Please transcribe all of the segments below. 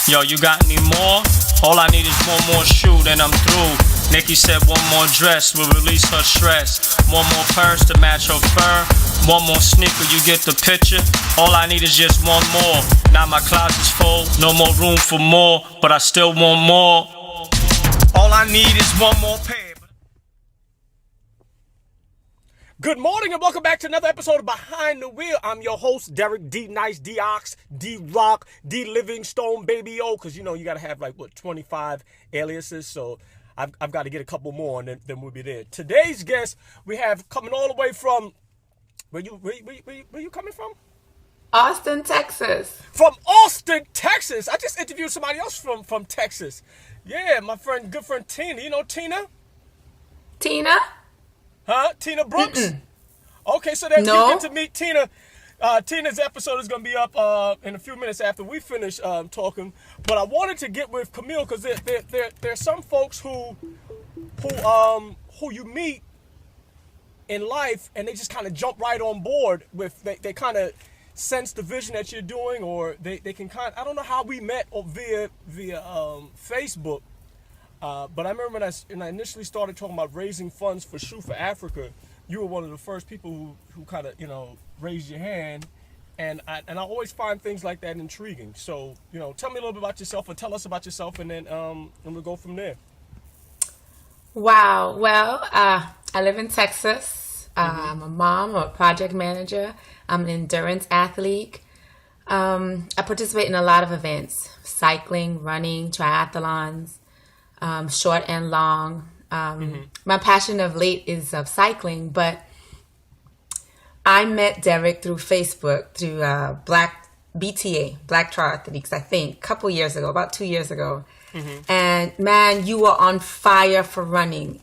Yo, you got any more? All I need is one more shoe, then I'm through. Nikki said one more dress will release her stress. One more purse to match her fur. One more sneaker, you get the picture. All I need is just one more. Now my closet's full, no more room for more, but I still want more. All I need is one more pair. Good morning and welcome back to another episode of Behind the Wheel. I'm your host, Derek D. Nice, D. Ox, D. Rock, D. Livingstone, Baby O, because you know you got to have 25 aliases, so I've got to get a couple more and then we'll be there. Today's guest we have coming all the way from, where you coming from? Austin, Texas. From Austin, Texas. I just interviewed somebody else from Texas. Yeah, my good friend Tina. You know Tina? Tina? Huh? Tina Brooks? Mm-mm. Okay, so then no. You get to meet Tina. Tina's episode is going to be up in a few minutes after we finish talking. But I wanted to get with Camille because there are some folks who you meet in life and they just kind of jump right on board with, they kind of sense the vision that you're doing, or they can kind of, I don't know how we met via Facebook. But I remember when I initially started talking about raising funds for Shoe for Africa, you were one of the first people who kind of, raised your hand. And I always find things like that intriguing. So, tell me a little bit about yourself, or tell us about yourself, and then we'll go from there. Wow. Well, I live in Texas. I'm a mom, I'm a project manager. I'm an endurance athlete. I participate in a lot of events: cycling, running, triathlons. Short and long. My passion of late is of cycling, but I met Derek through Facebook, through Black Triathletes, I think, a couple years ago, about 2 years ago. And man, you were on fire for running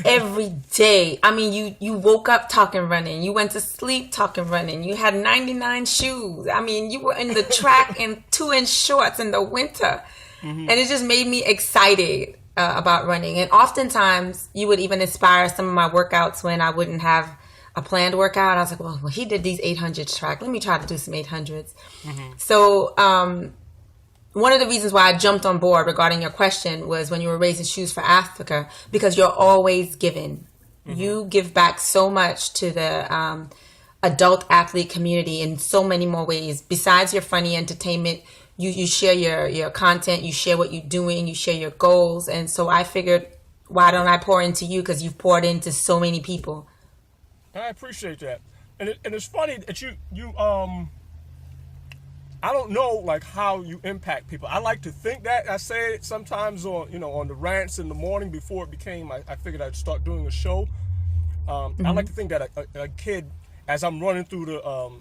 every day. I mean, you woke up talking running. You went to sleep talking running. You had 99 shoes. I mean, you were in the track in 2-inch shorts in the winter. And it just made me excited about running. And oftentimes, you would even inspire some of my workouts when I wouldn't have a planned workout. I was like, well, he did these 800s track. Let me try to do some 800s. So one of the reasons why I jumped on board regarding your question was when you were raising Shoes for Africa, because you're always giving. You give back so much to the adult athlete community in so many more ways. Besides your funny entertainment, you share your content, you share what you're doing, you share your goals. And so I figured, why don't I pour into you? Because you've poured into so many people. I appreciate that. And it's funny that you I don't know how you impact people. I like to think that. I say it sometimes on the rants in the morning before it became, I figured I'd start doing a show. I like to think that a kid, as I'm running through the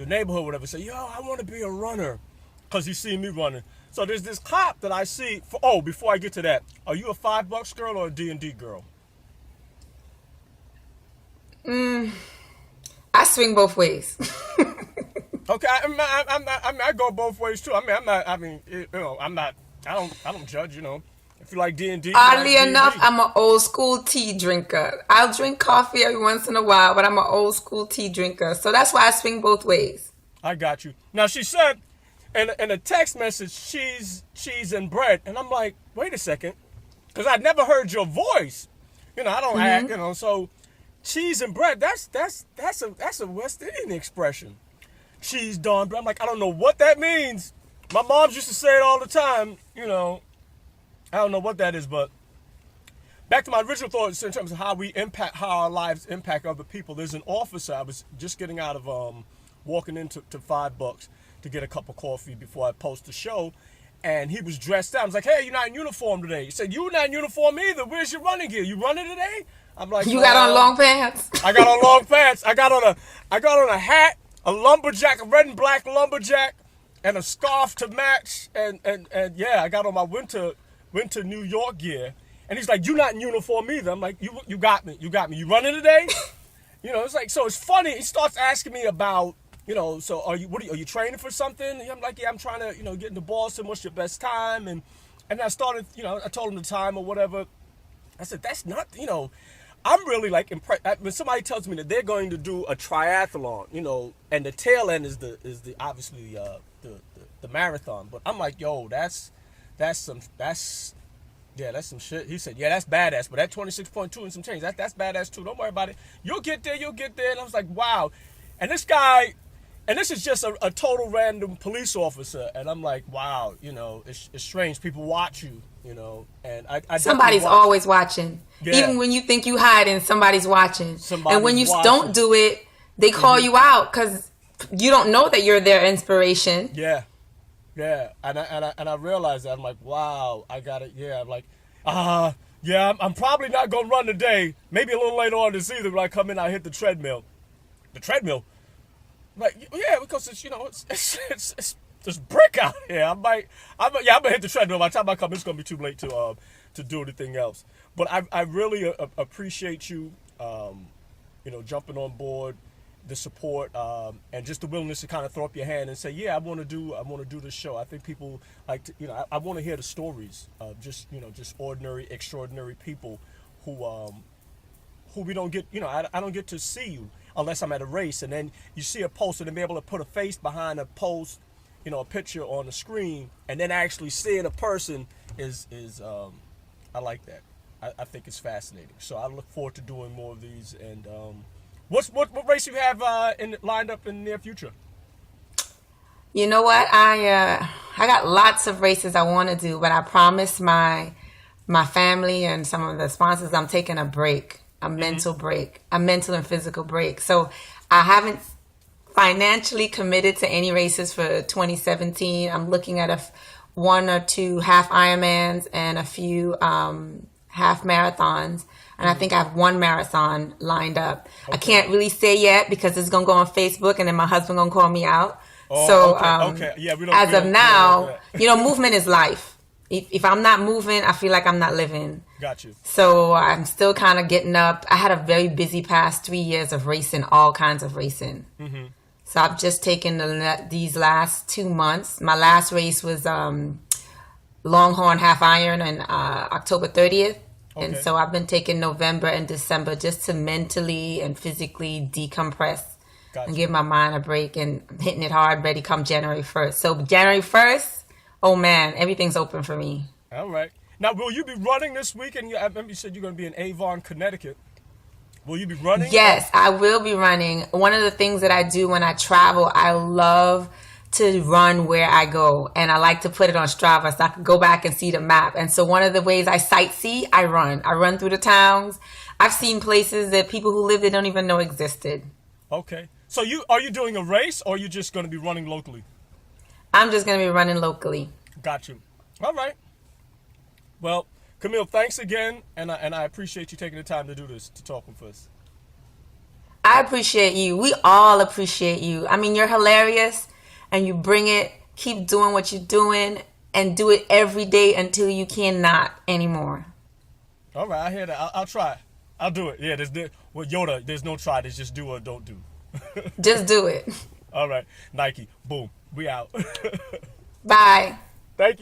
neighborhood, whatever, say, yo, I want to be a runner. Because he see me running. So there's this cop that I see. Before I get to that, are you a $5 girl or a D&D girl? I swing both ways. Okay, I go both ways too. I don't judge. If you like D&D. Oddly enough, I'm an old school tea drinker. I'll drink coffee every once in a while, but I'm an old school tea drinker. So that's why I swing both ways. I got you. Now she said, in a text message, cheese and bread. And I'm like, wait a second. Because I'd never heard your voice. I don't act, so cheese and bread, that's a West Indian expression. Cheese, dawn bread. I'm like, I don't know what that means. My mom used to say it all the time, I don't know what that is, but back to my original thoughts in terms of how our lives impact other people. There's an officer, I was just getting out of walking into $5 to get a cup of coffee before I post the show, and he was dressed out. I was like, hey, you're not in uniform today. He said, you're not in uniform either. Where's your running gear? You running today? I'm like, you got on long pants. I got on long pants. I got on a hat, a lumberjack, a red and black lumberjack, and a scarf to match, and yeah, I got on my winter New York gear. And he's like, you're not in uniform either. I'm like, you got me. You running today? It's like, so it's funny. He starts asking me about, so are you training for something? And I'm like, yeah, I'm trying to, get into Boston. What's your best time? And I started, I told him the time or whatever. I said, that's not, I'm really impressed when somebody tells me that they're going to do a triathlon, and the tail end is the obviously the marathon. But I'm like, yo, that's some shit. He said, yeah, that's badass. But that 26.2 and some change, that's badass too. Don't worry about it. You'll get there. And I was like, wow. And this guy, and this is just a total random police officer. And I'm like, wow, it's strange. People watch you, and I somebody's always watching. Yeah. Even when you think you hiding, somebody's watching. And when you don't do it, they call you out because you don't know that you're their inspiration. Yeah. Yeah, and I realized that. I'm like, wow, I got it. Yeah, I'm like, yeah, I'm probably not gonna run today. Maybe a little later on this evening when I come in, I hit the treadmill. The treadmill, I'm like, yeah, because it's just brick out here. I'm gonna hit the treadmill. By the time I come, it's gonna be too late to do anything else. But I really appreciate you, jumping on board. The support and just the willingness to kind of throw up your hand and say, yeah, I want to do this show. I think people like to, I want to hear the stories of just ordinary, extraordinary people who we don't get, I don't get to see you unless I'm at a race, and then you see a post and then be able to put a face behind a post, a picture on the screen, and then actually seeing a person is I like that. I think it's fascinating. So I look forward to doing more of these. And what race you have lined up in the near future? You know what? I got lots of races I want to do, but I promised my family and some of the sponsors I'm taking a break, a mental break, a mental and physical break. So I haven't financially committed to any races for 2017. I'm looking at one or two half Ironmans and a few half marathons. And I think I have one marathon lined up. Okay. I can't really say yet because it's going to go on Facebook and then my husband going to call me out. Oh, so okay. Yeah, as of now, movement is life. If I'm not moving, I feel like I'm not living. Got you. So I'm still kind of getting up. I had a very busy past 3 years of racing, all kinds of racing. Mm-hmm. So I've just taken these last 2 months. My last race was Longhorn Half Iron on October 30th. Okay. And so I've been taking November and December just to mentally and physically decompress and give my mind a break, and I'm hitting it hard, ready come January 1st. So January 1st, oh man, everything's open for me. All right. Now, will you be running this weekend? I remember you said you're going to be in Avon, Connecticut. Will you be running? Yes, I will be running. One of the things that I do when I travel, I love to run where I go, and I like to put it on Strava so I can go back and see the map. And so one of the ways I sightsee, I run through the towns. I've seen places that people who live there don't even know existed. Okay, so are you doing a race, or are you just going to be running locally? I'm just going to be running locally. Got you. All right. Well, Camille, thanks again, and I appreciate you taking the time to do this, to talk with us. I appreciate you. We all appreciate you. I mean, you're hilarious. And you bring it, keep doing what you're doing, and do it every day until you cannot anymore. All right, I hear that. I'll try. I'll do it. Yeah, with Yoda, there's no try. There's just do or don't do. Just do it. All right, Nike, boom, we out. Bye. Thank you.